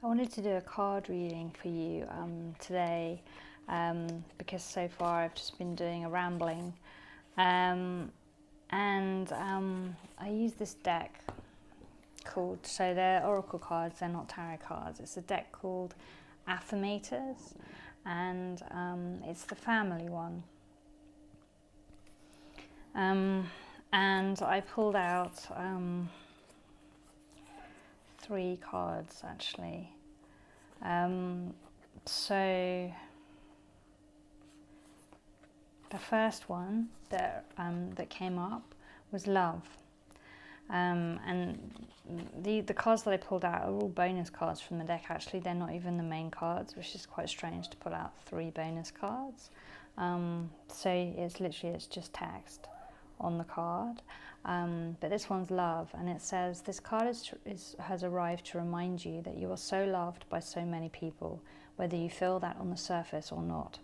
I wanted to do a card reading for you today because so far I've just been doing a rambling. And I use this deck called, so they're oracle cards, they're not tarot cards. It's a deck called Affirmators, and it's the family one. And I pulled out 3 cards actually. So the first one that came up was love. And the cards that I pulled out are all bonus cards from the deck. Actually, they're not even the main cards, which is quite strange to pull out 3 bonus cards. So it's just text on the card. But this one's love, and it says, this card has arrived to remind you that you are so loved by so many people, whether you feel that on the surface or not.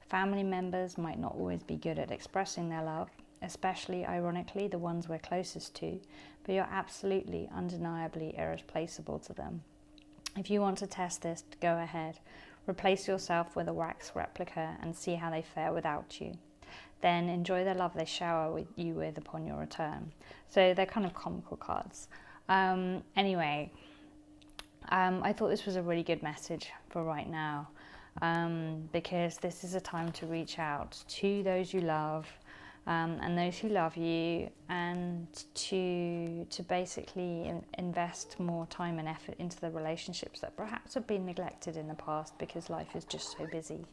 Family members might not always be good at expressing their love, especially, ironically, the ones we're closest to, but you're absolutely, undeniably irreplaceable to them. If you want to test this, go ahead. Replace yourself with a wax replica and see how they fare without you. Then enjoy the love they shower you with upon your return. So they're kind of comical cards. Anyway, I thought this was a really good message for right now, because this is a time to reach out to those you love, and those who love you, and to basically invest more time and effort into the relationships that perhaps have been neglected in the past because life is just so busy.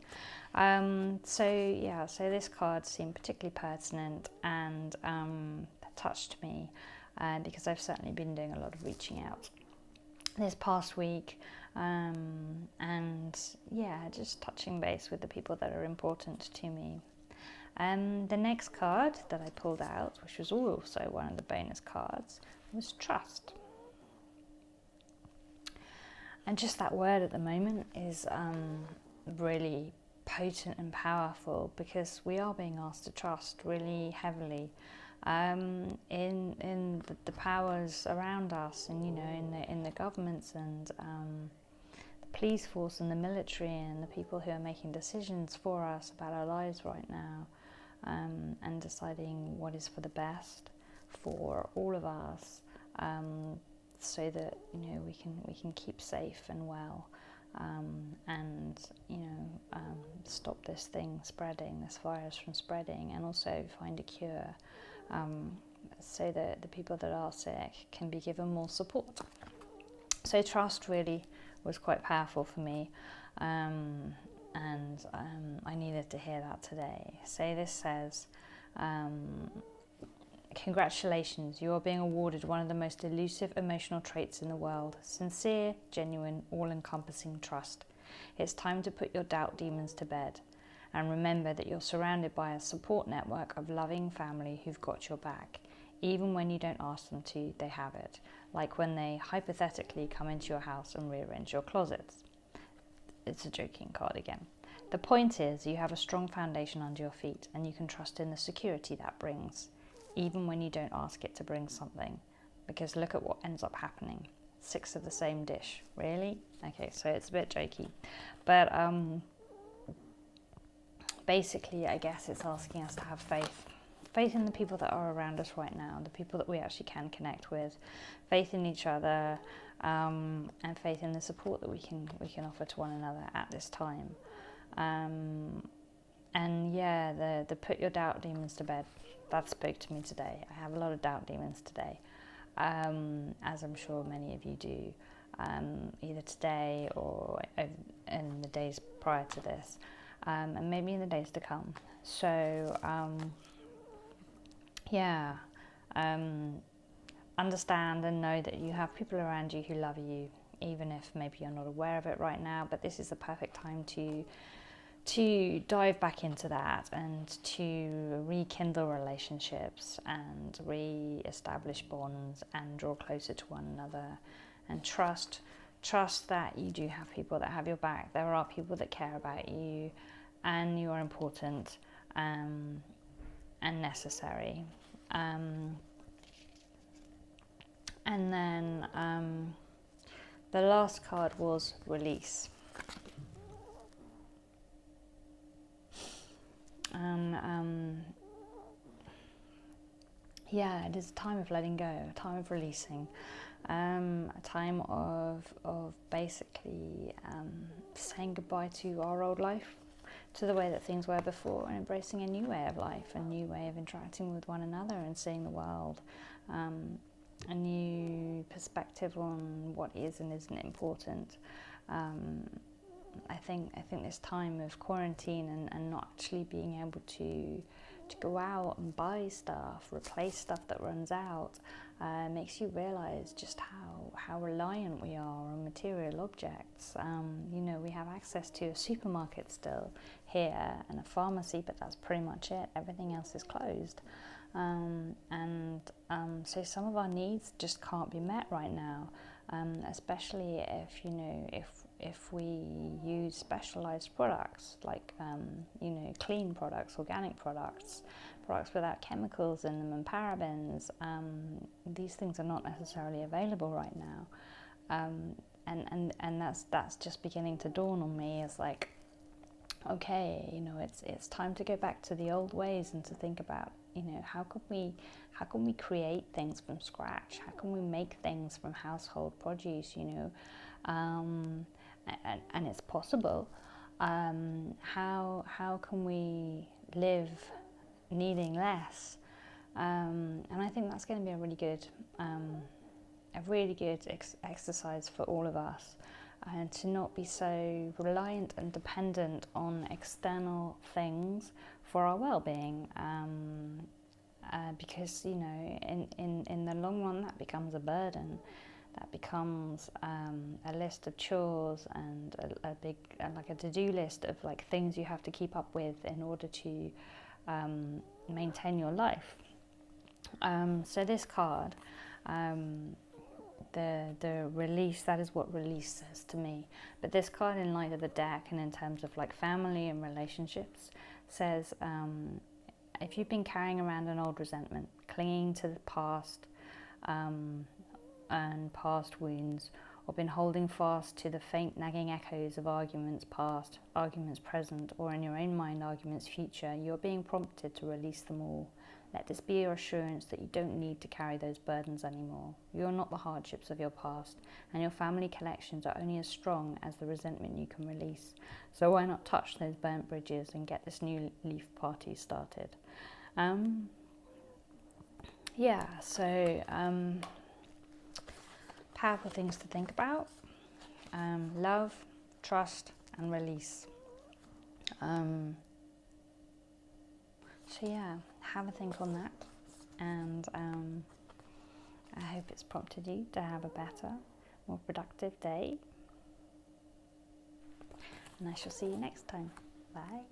So this card seemed particularly pertinent and touched me, because I've certainly been doing a lot of reaching out this past week, and just touching base with the people that are important to me. The next card that I pulled out, which was also one of the bonus cards, was trust. And just that word at the moment is really potent and powerful, because we are being asked to trust really heavily in the powers around us, and in the governments and the police force and the military and the people who are making decisions for us about our lives right now, and deciding what is for the best for all of us, so that we can keep safe and well, and stop this virus from spreading, and also find a cure, so that the people that are sick can be given more support. So trust really was quite powerful for me, and I needed to hear that today. So this says, congratulations, you are being awarded one of the most elusive emotional traits in the world: sincere, genuine, all-encompassing trust. It's time to put your doubt demons to bed, and remember that you're surrounded by a support network of loving family who've got your back. Even when you don't ask them to, they have it, like when they hypothetically come into your house and rearrange your closets. It's a joking card again. The point is, you have a strong foundation under your feet, and you can trust in the security that brings, even when you don't ask it to bring something. Because look at what ends up happening. 6 of the same dish. Really? Okay, so it's a bit jokey. But basically, I guess it's asking us to have faith. Faith in the people that are around us right now, the people that we actually can connect with, faith in each other, and faith in the support that we can offer to one another at this time. The put your doubt demons to bed, that spoke to me today. I have a lot of doubt demons today, as I'm sure many of you do, either today or in the days prior to this, and maybe in the days to come. So understand and know that you have people around you who love you, even if maybe you're not aware of it right now. But this is the perfect time to dive back into that, and to rekindle relationships and re-establish bonds and draw closer to one another, and trust that you do have people that have your back. There are people that care about you, and you are important and necessary. And then The last card was release. And yeah, it is a time of letting go, a time of releasing, a time of basically saying goodbye to our old life, to the way that things were before, and embracing a new way of life, a new way of interacting with one another and seeing the world, a new perspective on what is and isn't important. I think this time of quarantine and not actually being able to go out and buy stuff, replace stuff that runs out, makes you realise just how reliant we are on material objects. You know, we have access to a supermarket still here and a pharmacy, but that's pretty much it. Everything else is closed. So some of our needs just can't be met right now, especially if, you know, if we use specialized products like, you know, clean products, organic products, products without chemicals in them and parabens. These things are not necessarily available right now. And that's just beginning to dawn on me as like, okay, you know, it's time to go back to the old ways and to think about, you know, how can we create things from scratch? How can we make things from household produce, you know? And it's possible. How can we live needing less? And I think that's going to be a really good exercise for all of us, and to not be so reliant and dependent on external things for our well-being. Because, you know, in the long run, that becomes a burden. That becomes a list of chores and a big, like a to-do list of like things you have to keep up with in order to maintain your life. So this card, the release, that is what release says to me. But this card, in light of the deck and in terms of like family and relationships, says if you've been carrying around an old resentment, clinging to the past, and past wounds, or been holding fast to the faint nagging echoes of arguments past, arguments present, or in your own mind arguments future, you're being prompted to release them all. Let this be your assurance that you don't need to carry those burdens anymore. You're not the hardships of your past, and your family connections are only as strong as the resentment you can release. So why not touch those burnt bridges and get this new leaf party started? Powerful things to think about. Love, trust, and release. So yeah, have a think on that, and I hope it's prompted you to have a better, more productive day, and I shall see you next time. Bye.